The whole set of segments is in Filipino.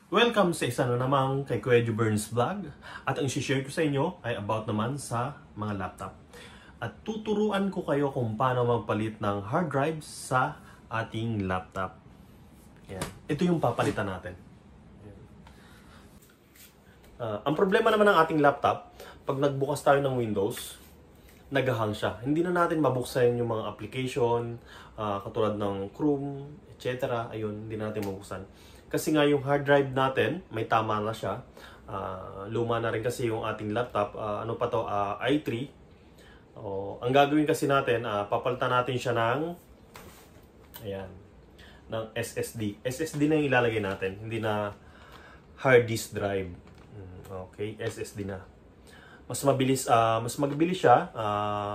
Welcome sa isa na namang kay Kuya Burns Vlog. At ang share ko sa inyo ay about naman sa mga laptop. At tuturuan ko kayo kung paano magpalit ng hard drive sa ating laptop. Yan. Ito yung papalitan natin. Ang problema naman ng ating laptop, pag nagbukas tayo ng Windows, nag-hang siya. Hindi na natin mabuksan yung mga application, katulad ng Chrome, etc. Ayun, hindi natin mabuksan. Kasi nga yung hard drive natin, may tama na siya. Luma na rin kasi yung ating laptop. Ano pa to? i3. Ang gagawin kasi natin, papalitan natin siya ng ayan, ng SSD. SSD na yung ilalagay natin, hindi na hard disk drive. Okay, SSD na. Mas mabilis siya,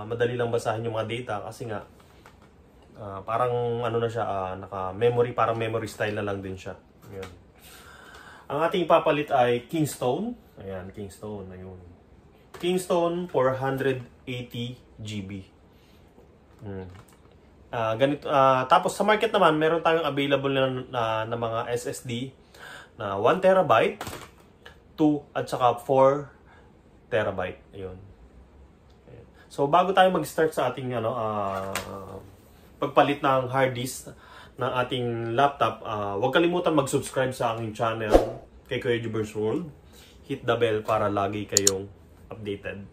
madali lang basahin yung mga data kasi nga parang ano na siya, naka-memory, parang memory style na lang din siya. Ayan. Ang ating papalit ay Kingston. Ayan, Kingston. Ayun. Kingston 480 GB. Ganito, tapos sa market naman, meron tayong available na mga SSD na 1 terabyte, 2 at saka 4 terabyte. Ayun. Ayan. So bago tayo mag-start sa ating pagpalit ng hard disk ng ating laptop, huwag kalimutan mag-subscribe sa aking channel kay Kuya Burns World. Hit the bell para lagi kayong updated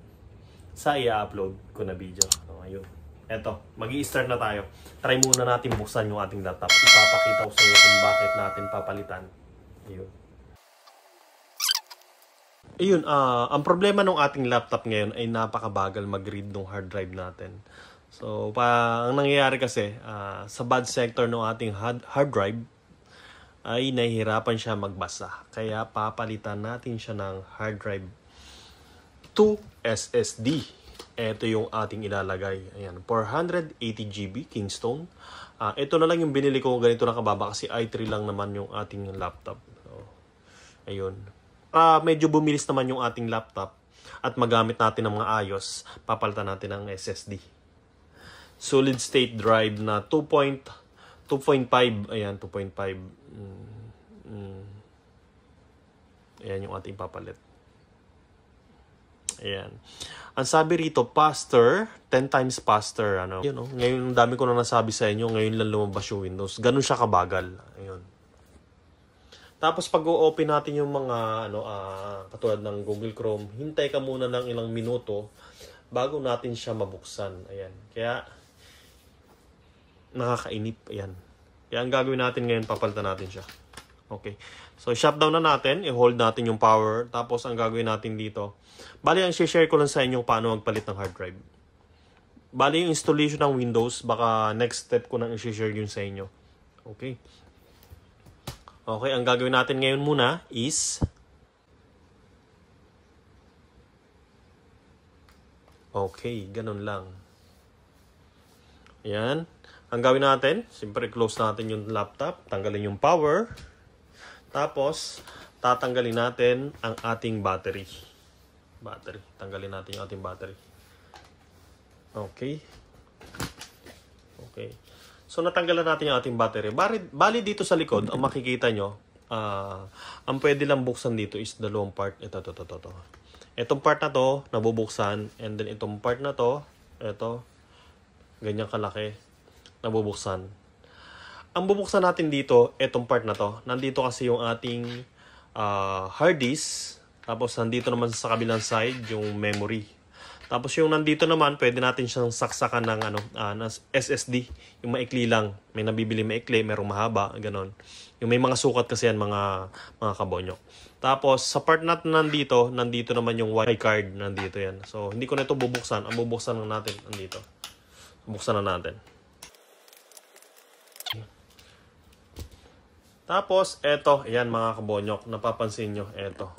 sa i-upload ko na video. Ayun. Eto, mag-i-start na tayo. Try muna natin buksan yung ating laptop. Ipapakita ko sa inyo kung bakit natin papalitan. Ayun. Ayun, ang problema ng ating laptop ngayon ay napakabagal mag-read ng hard drive natin. So, ang nangyayari kasi, sa bad sector ng ating hard drive, ay nahihirapan siya magbasa. Kaya papalitan natin siya ng hard drive to SSD. Ito yung ating ilalagay. Ayan, 480 GB Kingston. Ito na lang yung binili ko, ganito na kababa kasi i3 lang naman yung ating laptop. So, ayun. Medyo bumilis naman yung ating laptop at magamit natin ng mga ayos, papalitan natin ng SSD. Solid state drive na 2.5. Ayan, 2.5. Ayan yung ating papalit. Ayan. Ang sabi rito, faster, 10 times faster. Ano? You know, ngayon, dami ko na nasabi sa inyo, ngayon lang lumabas yung Windows. Ganun siya kabagal. Ayun. Tapos pag o-open natin yung mga katulad ng Google Chrome, hintay ka muna ng ilang minuto bago natin siya mabuksan. Ayan. Kaya nakakainip. Ayan. Kaya ang gagawin natin ngayon, papalitan natin siya. Okay. So, shutdown na natin. I-hold natin yung power. Tapos, ang gagawin natin dito. Bali, ang share ko lang sa inyo paano magpalit ng hard drive. Bali, yung installation ng Windows, baka next step ko nang i-share yun sa inyo. Okay. Okay, ang gagawin natin ngayon muna is okay, ganun lang. Ayan. Ang gawin natin, siyempre close natin yung laptop, tanggalin yung power, tapos tatanggalin natin ang ating battery. Tanggalin natin yung ating battery. Okay. Okay. So, natanggalan natin yung ating battery. Bali dito sa likod, ang makikita nyo, ang pwede lang buksan dito is dalawang part. Ito. Itong part na to, nabubuksan. And then, itong part na to, ito, ganyan kalaki, nabubuksan. Ang bubuksan natin dito, itong part na to, nandito kasi yung ating hard disk. Tapos, nandito naman sa kabilang side, yung memory. Tapos yung nandito naman, pwede natin siyang saksakan ng SSD, yung maikli lang. May nabibili maikli, merong mahaba, ganon. Yung may mga sukat kasi yan, mga kabonyo. Tapos sa part natin nandito naman yung SD card, nandito yan. So hindi ko na ito bubuksan, ang bubuksan na natin nandito. Buksan na natin. Tapos eto, ayan mga kabonyok, napapansin nyo, eto.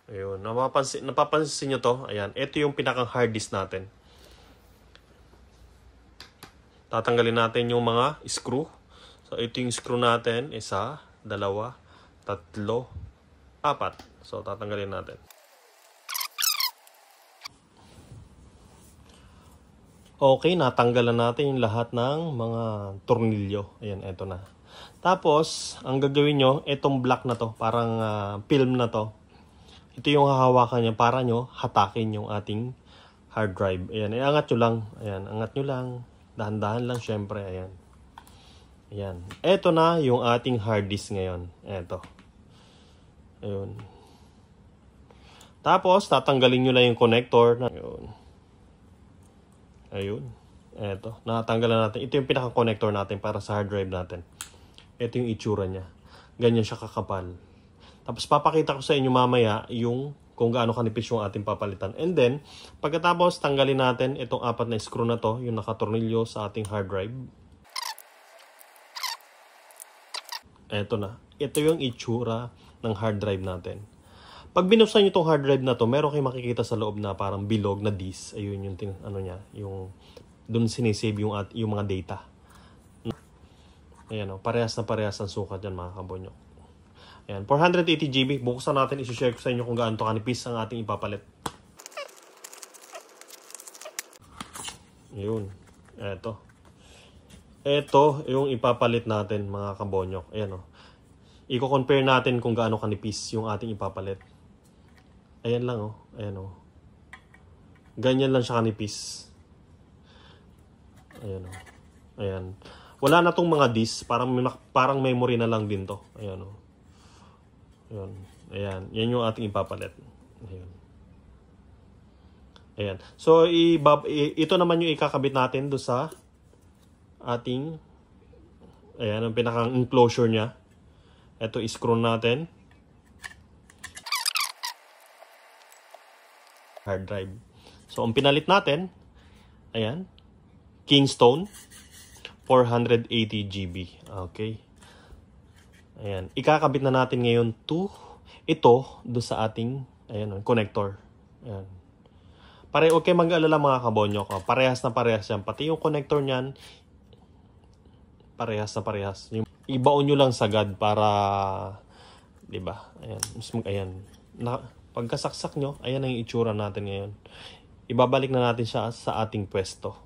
Ayun, napapansin nyo to. Ayan, ito yung pinakang hard disk natin. Tatanggalin natin yung mga screw. So, ito yung screw natin. 1, 2, 3, 4. So, tatanggalin natin. Okay, natanggalan natin yung lahat ng mga tornilyo. Ayan, eto na. Tapos, ang gagawin nyo, itong block na to, parang film na to. Ito yung hahawakan niya para nyo hatakin yung ating hard drive. Ayan, iangat nyo lang. Ayan, angat nyo lang. Dahan-dahan lang syempre. Ayan. Ayan. Ito na yung ating hard disk ngayon. Ito. Ayun. Tapos, tatanggalin nyo lang yung connector. Ayun. Ayun. Ito. Natanggalan natin. Ito yung pinaka-connector natin para sa hard drive natin. Ito yung itsura niya. Ganyan siya kakapal. Tapos, papakita ko sa inyo mamaya yung kung gaano kanipis yung ating papalitan. And then, pagkatapos, tanggalin natin itong 4 na screw na to, yung nakatornilyo sa ating hard drive. Eto na. Ito yung itsura ng hard drive natin. Pag binuksan nyo itong hard drive na to, meron kayong makikita sa loob na parang bilog na disk. Ayun yung ano niya, yung doon sinisave yung mga data. Ayan o, parehas na parehas ang sukat yan mga kabonyok. Ayan, 480 GB. Buksan natin, isi-share ko sa inyo kung gaano to kanipis ang ating ipapalit. Ayun, eto. Ito yung ipapalit natin mga kabonyok. Ayan o. I-compare natin kung gaano kanipis yung ating ipapalit. Ayan lang o. Ayan o. Ganyan lang siya kanipis. Ayan o. Ayan. Wala na tong mga disk. Parang memory na lang din to. Ayan o. Ayan. Ayan. Yan yung ating ipapalit. Ayan. Ayan. So, ito naman yung ikakabit natin do sa ating, ayan, ang pinakang enclosure niya. Ito, i-screw natin. Hard drive. So, ang pinalit natin, ayan, Kingston, 480 GB. Okay. Ayan. Ikakabit na natin ngayon ito do sa ating, ayan, connector. Ayan. Okay, mag-alala mga kabonyok. Parehas na parehas yan. Pati yung connector niyan, parehas na parehas. Ibaon nyo lang sagad para, di ba? Ayan. Ayan. Pagkasaksak nyo, ayan ang itsura natin ngayon. Ibabalik na natin siya sa ating pwesto.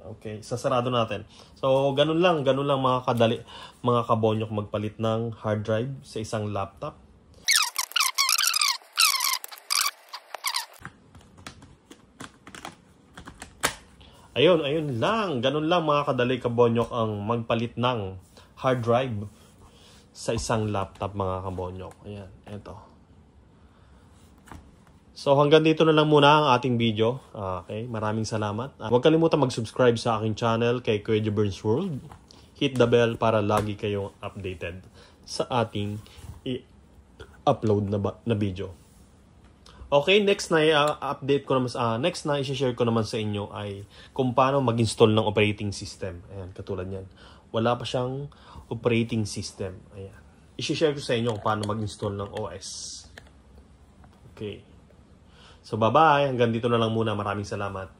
Okay, sasarado natin. So, ganun lang mga kadali, mga kabonyok magpalit ng hard drive sa isang laptop. Ayun lang. Ganun lang mga kadali kabonyok ang magpalit ng hard drive sa isang laptop mga kabonyok. Ayan, eto. So hanggang dito na lang muna ang ating video. Okay, maraming salamat. Huwag kalimutan mag-subscribe sa aking channel kay Kuya Jebern's World. Hit the bell para lagi kayong updated sa ating i-upload na video. Okay, next na i-update ko naman next na i-share ko naman sa inyo ay kung paano mag-install ng operating system. Ayan, katulad niyan. Wala pa siyang operating system. Ayan. I-share ko sa inyo kung paano mag-install ng OS. Okay. So bye-bye, hanggang dito na lang muna. Maraming salamat.